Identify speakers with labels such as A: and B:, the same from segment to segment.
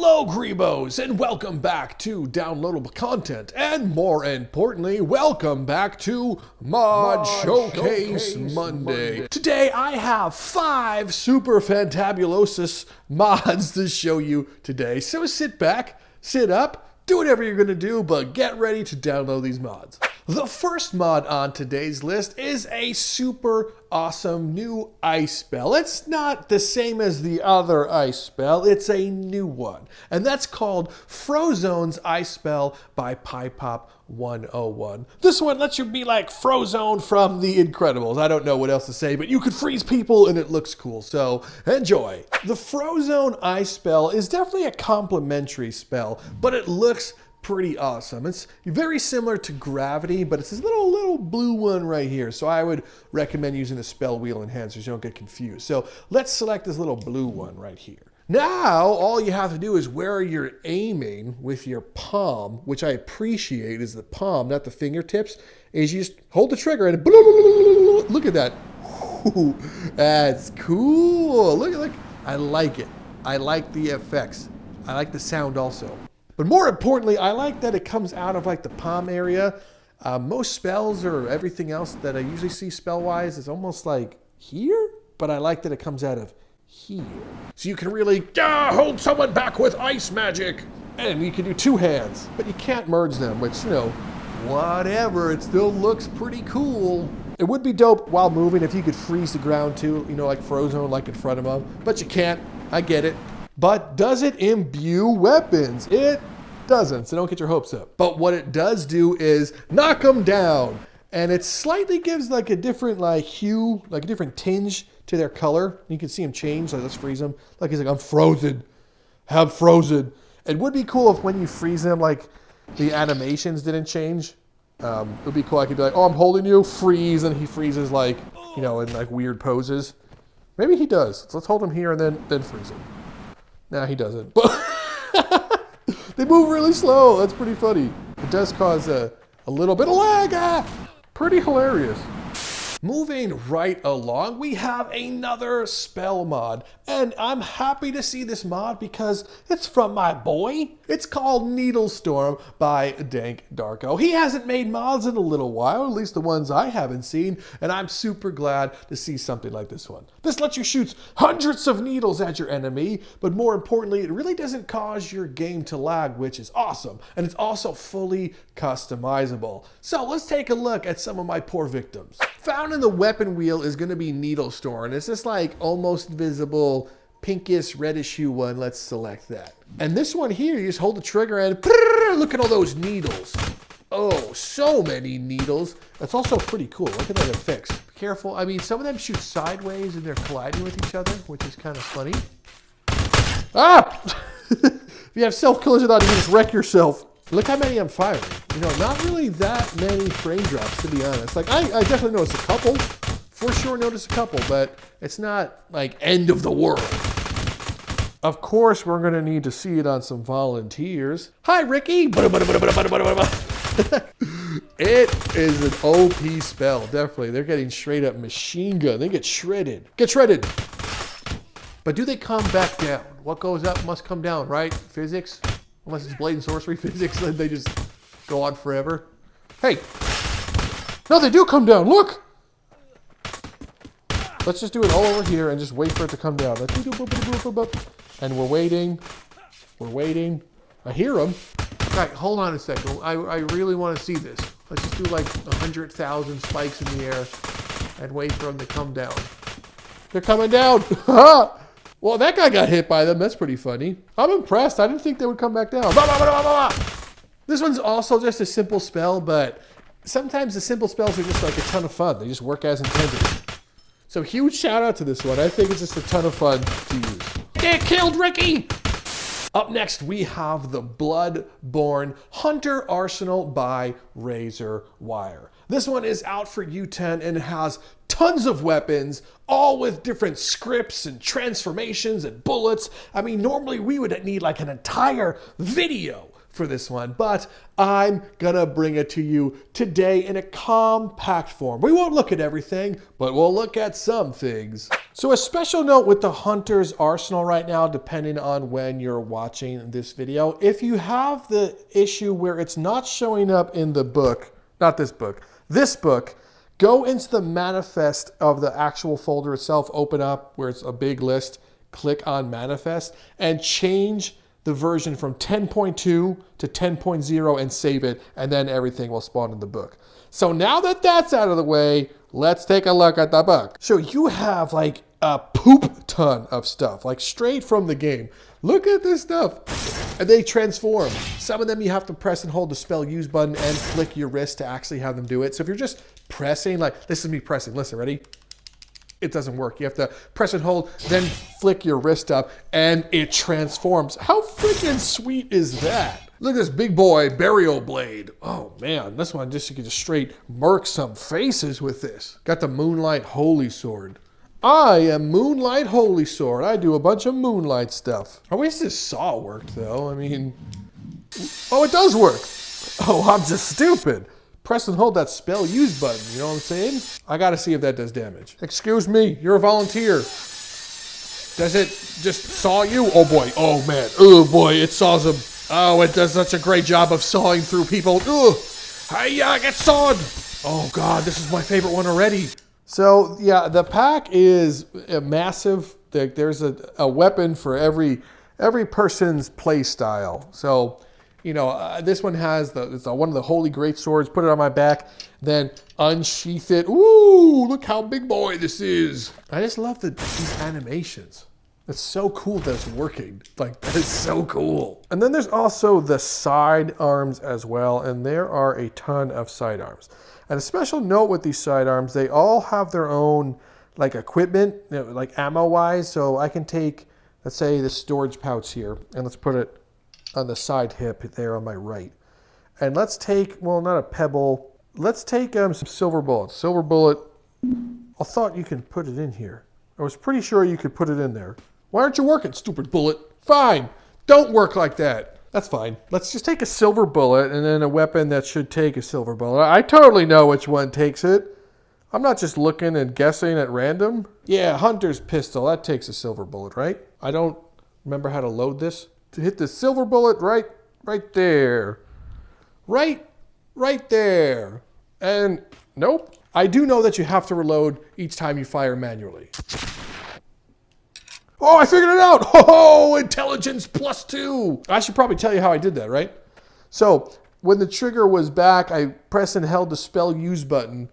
A: Hello Grebos, and welcome back to downloadable content, and more importantly, welcome back to Mod Showcase Monday. Today I have 5 super fantabulosus mods to show you today, so sit back, sit up, do whatever you're gonna do, but get ready to download these mods. The first mod on today's list is a super awesome new ice spell. It's not the same as the other ice spell, it's a new one. And that's called Frozones I Spell by Pop 101. This one lets you be like Frozone from The Incredibles. I don't know what else to say, but you could freeze people and it looks cool, so enjoy. The Frozone I Spell is definitely a complementary spell, but it looks pretty awesome. It's very similar to Gravity, but it's this little blue one right here. So I would recommend using the spell wheel enhancer so you don't get confused. So let's select this little blue one right here. Now, all you have to do is where you're aiming with your palm, which I appreciate is the palm, not the fingertips, is you just hold the trigger and look at that. Ooh, that's cool. Look, I like it. I like the effects. I like the sound also. But more importantly, I like that it comes out of like the palm area. Most spells or everything else that I usually see spell-wise is almost like here, but I like that it comes out of here. So you can really hold someone back with ice magic. And you can do 2 hands, but you can't merge them, which, you know, whatever, it still looks pretty cool. It would be dope while moving if you could freeze the ground too, you know, like Frozone, like in front of them, but you can't, I get it. But does it imbue weapons? It doesn't, so don't get your hopes up. But what it does do is knock them down. And it slightly gives like a different like hue, like a different tinge to their color. You can see them change, like let's freeze them. Like he's like, I'm frozen, I'm frozen. It would be cool if when you freeze them, like the animations didn't change. It would be cool, I could be like, oh, I'm holding you, freeze, and he freezes like, you know, in like weird poses. Maybe he does. So let's hold him here and then freeze him. Nah, he doesn't. They move really slow. That's pretty funny. It does cause a little bit of lag. Pretty hilarious. Moving right along, we have another spell mod. And I'm happy to see this mod because it's from my boy. It's called NeedleStorm by DankDSarko. He hasn't made mods in a little while, at least the ones I haven't seen, and I'm super glad to see something like this one. This lets you shoot hundreds of needles at your enemy, but more importantly, it really doesn't cause your game to lag, which is awesome. And it's also fully customizable. So let's take a look at some of my poor victims. Found in the weapon wheel is going to be NeedleStorm. It's this like almost visible pinkish reddish hue one. Let's select that. And this one here, you just hold the trigger and look at all those needles. Oh, so many needles. That's also pretty cool. Look at that effects. Be careful. I mean, some of them shoot sideways and they're colliding with each other, which is kind of funny. Ah! If you have self-killers or not, you can just wreck yourself. Look how many I'm firing. You know, not really that many frame drops, to be honest. Like, I definitely noticed a couple. For sure noticed a couple, but it's not like end of the world. Of course, we're gonna need to see it on some volunteers. Hi, Ricky! It is an OP spell, definitely. They're getting straight up machine gun. They get shredded. Get shredded! But do they come back down? What goes up must come down, right? Physics? Unless it's Blade and Sorcery physics, then they just go on forever. Hey! No, they do come down, look! Let's just do it all over here and just wait for it to come down. And we're waiting. We're waiting. I hear them. All right, hold on a second. I really want to see this. Let's just do like 100,000 spikes in the air and wait for them to come down. They're coming down. Well, that guy got hit by them. That's pretty funny. I'm impressed. I didn't think they would come back down. This one's also just a simple spell, but sometimes the simple spells are just like a ton of fun. They just work as intended. So huge shout out to this one. I think it's just a ton of fun to use. Get killed, Ricky! Up next, we have the Bloodborne Hunter Arsenal by RazorWire. This one is out for U10 and it has tons of weapons, all with different scripts and transformations and bullets. I mean, normally we would need like an entire video for this one, but I'm gonna bring it to you today in a compact form. We won't look at everything, but we'll look at some things. So a special note with the Hunter's Arsenal right now, depending on when you're watching this video, if you have the issue where it's not showing up in the book, not this book, go into the manifest of the actual folder itself, open up where it's a big list, click on manifest, and change the version from 10.2 to 10.0 and save it, and then everything will spawn in the book. So now that that's out of the way, let's take a look at the book. So you have like a poop ton of stuff, like straight from the game. Look at this stuff. And they transform. Some of them you have to press and hold the spell use button and flick your wrist to actually have them do it. So if you're just pressing, like this is me pressing, listen, ready? It doesn't work. You have to press and hold, then flick your wrist up, and it transforms. How freaking sweet is that? Look at this big boy burial blade. Oh man, this one just you can just straight murk some faces with this. Got the Moonlight Holy Sword. I am Moonlight Holy Sword. I do a bunch of Moonlight stuff. I wish this saw worked though. I mean, oh, it does work. Oh, I'm just stupid. Press and hold that spell use button, you know what I'm saying? I gotta see if that does damage. Excuse me, you're a volunteer. Does it just saw you? Oh boy, oh man, oh boy, it saws them. Oh, it does such a great job of sawing through people. Ugh, hiya, get sawed. Oh God, this is my favorite one already. So yeah, the pack is massive. There's a weapon for every person's play style. So, you know, this one has it's one of the holy great swords. Put it on my back, then unsheath it. Ooh, look how big boy this is. I just love these animations. It's so cool that it's working. Like, that is so cool. And then there's also the side arms as well, and there are a ton of side arms. And a special note with these side arms, they all have their own like equipment, you know, like ammo wise. So I can take, let's say, the storage pouch here, and let's put it on the side hip there on my right. And let's take, well, not a pebble. Let's take some silver bullets. Silver bullet, I thought you can put it in here. I was pretty sure you could put it in there. Why aren't you working, stupid bullet? Fine, don't work like that. That's fine. Let's just take a silver bullet and then a weapon that should take a silver bullet. I totally know which one takes it. I'm not just looking and guessing at random. Yeah, Hunter's pistol, that takes a silver bullet, right? I don't remember how to load this. To hit the silver bullet right there. Right there. And nope. I do know that you have to reload each time you fire manually. Oh, I figured it out. Oh, intelligence +2. I should probably tell you how I did that, right? So when the trigger was back, I pressed and held the spell use button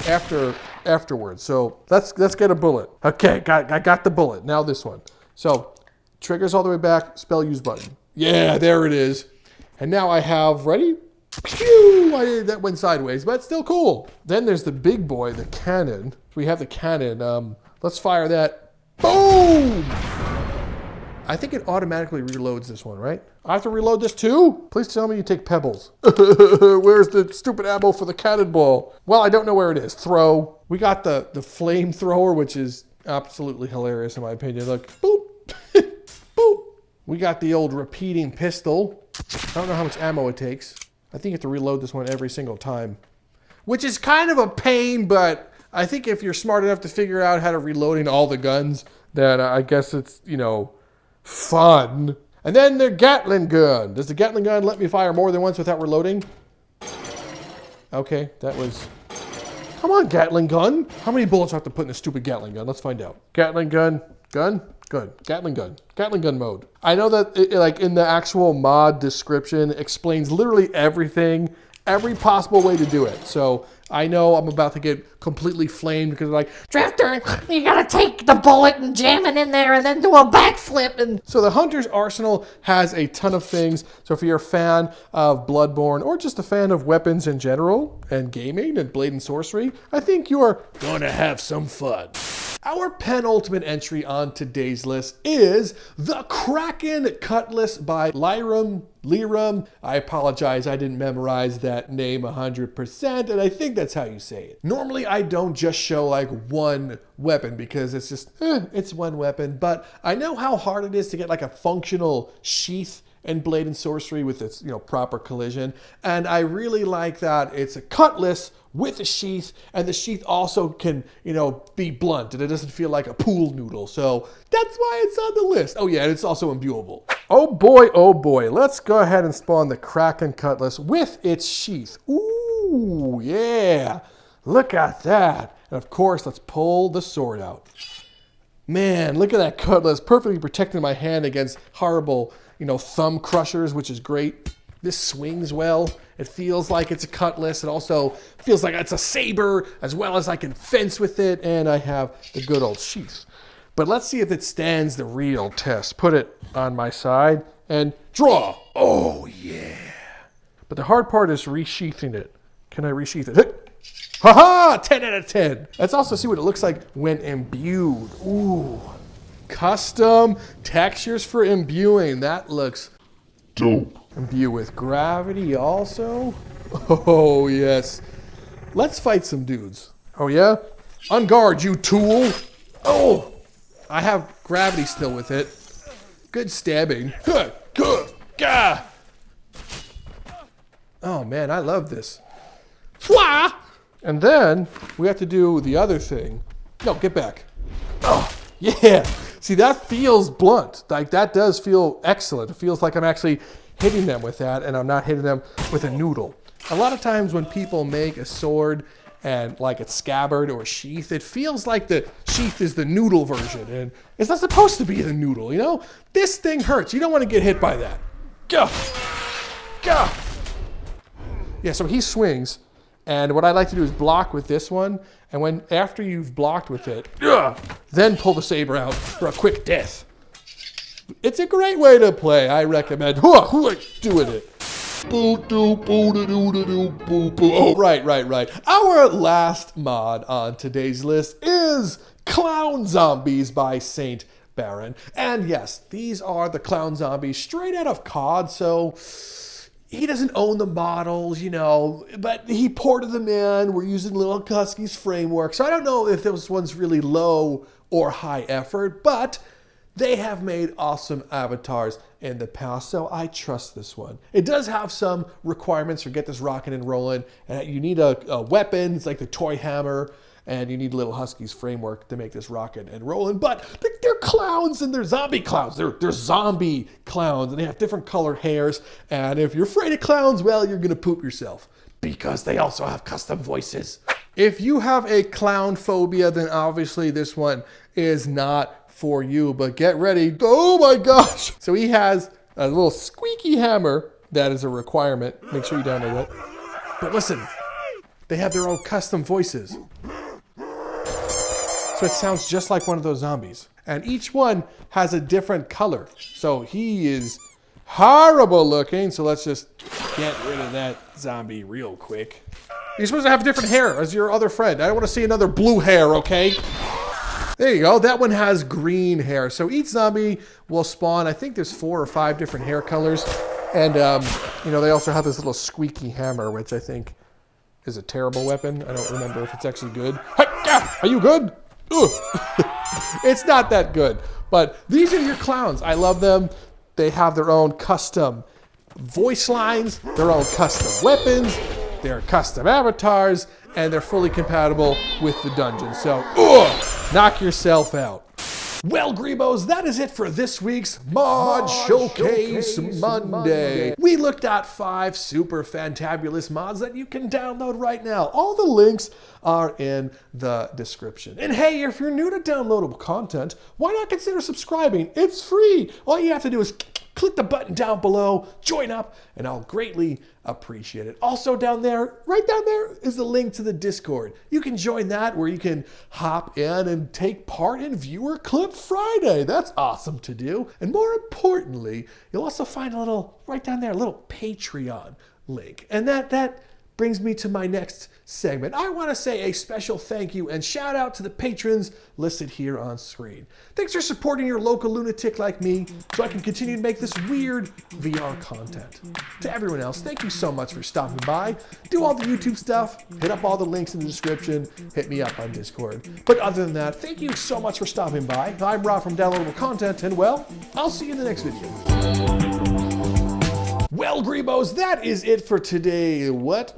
A: afterwards. So let's get a bullet. Okay, I got the bullet. Now this one. So triggers all the way back, spell use button. Yeah, there it is. And now I have, ready? Pew! That went sideways, but it's still cool. Then there's the big boy, the cannon. We have the cannon. Let's fire that. Boom! I think it automatically reloads this one, right? I have to reload this too? Please tell me you take pebbles. Where's the stupid ammo for the cannonball? Well, I don't know where it is. Throw. We got the flamethrower, which is absolutely hilarious in my opinion. Look, boop. Boop. We got the old repeating pistol. I don't know how much ammo it takes. I think you have to reload this one every single time, which is kind of a pain, but I think if you're smart enough to figure out how to reloading all the guns, then I guess it's, you know, fun. And then the Gatling gun. Does the Gatling gun let me fire more than once without reloading? Okay, that was... Come on, Gatling gun. How many bullets do I have to put in a stupid Gatling gun? Let's find out. Gatling gun. Gun? Good. Gatling gun. Gatling gun mode. I know that it, like in the actual mod description, explains literally everything, every possible way to do it. So I know I'm about to get completely flamed because like,
B: Drifter, you gotta take the bullet and jam it in there and then do a backflip. And
A: so the Hunter's Arsenal has a ton of things. So if you're a fan of Bloodborne or just a fan of weapons in general and gaming and blade and sorcery, I think you're gonna have some fun. Our penultimate entry on today's list is the Kraken Cutlass by Llyrrum. I apologize, I didn't memorize that name 100%, and I think that's how you say it. Normally, I don't just show like one weapon because it's just, it's one weapon, but I know how hard it is to get like a functional sheath and Blade and Sorcery with its, proper collision. And I really like that it's a cutlass with a sheath, and the sheath also can, be blunt, and it doesn't feel like a pool noodle. So that's why it's on the list. Oh yeah, and it's also imbuable. Oh boy, let's go ahead and spawn the Kraken Cutlass with its sheath. Ooh, yeah, look at that. And of course, let's pull the sword out. Man, look at that cutlass, perfectly protecting my hand against horrible, thumb crushers, which is great. This swings well. It feels like it's a cutlass. It also feels like it's a saber, as well as I can fence with it, and I have the good old sheath. But let's see if it stands the real test. Put it on my side and draw. Oh, yeah. But the hard part is resheathing it. Can I resheath it? Haha! 10 out of 10. Let's also see what it looks like when imbued. Ooh. Custom textures for imbuing. That looks dope. Imbue with gravity also. Oh, yes. Let's fight some dudes. Oh, yeah? On guard, you tool. Oh! I have gravity still with it. Good stabbing. Oh, man, I love this. Fwah! And then we have to do the other thing. No, get back. Oh, yeah. See, that feels blunt. Like, that does feel excellent. It feels like I'm actually hitting them with that, and I'm not hitting them with a noodle. A lot of times when people make a sword and like it's scabbard or sheath, it feels like the sheath is the noodle version, and it's not supposed to be the noodle, This thing hurts. You don't want to get hit by that. Go. Go. Yeah, so he swings. And what I like to do is block with this one, and after you've blocked with it, then pull the saber out for a quick death. It's a great way to play. I recommend doing it. Oh, right. Our last mod on today's list is Clown Zombies by Saint Baron. And yes, these are the clown zombies straight out of COD, so he doesn't own the models, but he ported them in. We're using Little Husky's framework. So I don't know if this one's really low or high effort, but they have made awesome avatars in the past, so I trust this one. It does have some requirements for get this rocking and rolling. You need a weapon, it's like the toy hammer, and you need Little Husky's framework to make this rocking and rolling. But they're clowns, and they're zombie clowns. They're zombie clowns, and they have different colored hairs. And if you're afraid of clowns, well, you're gonna poop yourself, because they also have custom voices. If you have a clown phobia, then obviously this one is not for you, but get ready. Oh my gosh. So he has a little squeaky hammer. That is a requirement. Make sure you download that. But listen, they have their own custom voices. So it sounds just like one of those zombies. And each one has a different color. So he is horrible looking. So let's just get rid of that zombie real quick. You're supposed to have different hair as your other friend. I don't want to see another blue hair, okay? There you go. That one has green hair. So each zombie will spawn, I think there's 4 or 5 different hair colors. And, they also have this little squeaky hammer, which I think is a terrible weapon. I don't remember if it's actually good. Are you good? It's not that good. But these are your clowns. I love them. They have their own custom voice lines, their own custom weapons, their custom avatars, and they're fully compatible with the dungeon. So, knock yourself out. Well, Greebos, that is it for this week's Mod Showcase Monday. We looked at 5 super fantabulous mods that you can download right now. All the links are in the description. And hey, if you're new to downloadable content, why not consider subscribing? It's free. All you have to do is click the button down below, join up, and I'll greatly appreciate it. Also down there, right down there, is the link to the Discord. You can join that where you can hop in and take part in Viewer Clip Friday. That's awesome to do. And more importantly, you'll also find right down there, a little Patreon link. And that brings me to my next segment. I want to say a special thank you and shout out to the patrons listed here on screen. Thanks for supporting your local lunatic like me so I can continue to make this weird VR content. To everyone else, thank you so much for stopping by. Do all the YouTube stuff, hit up all the links in the description, hit me up on Discord. But other than that, thank you so much for stopping by. I'm Rob from Downloadable Content, and well, I'll see you in the next video. Well, Grebos, that is it for today. What?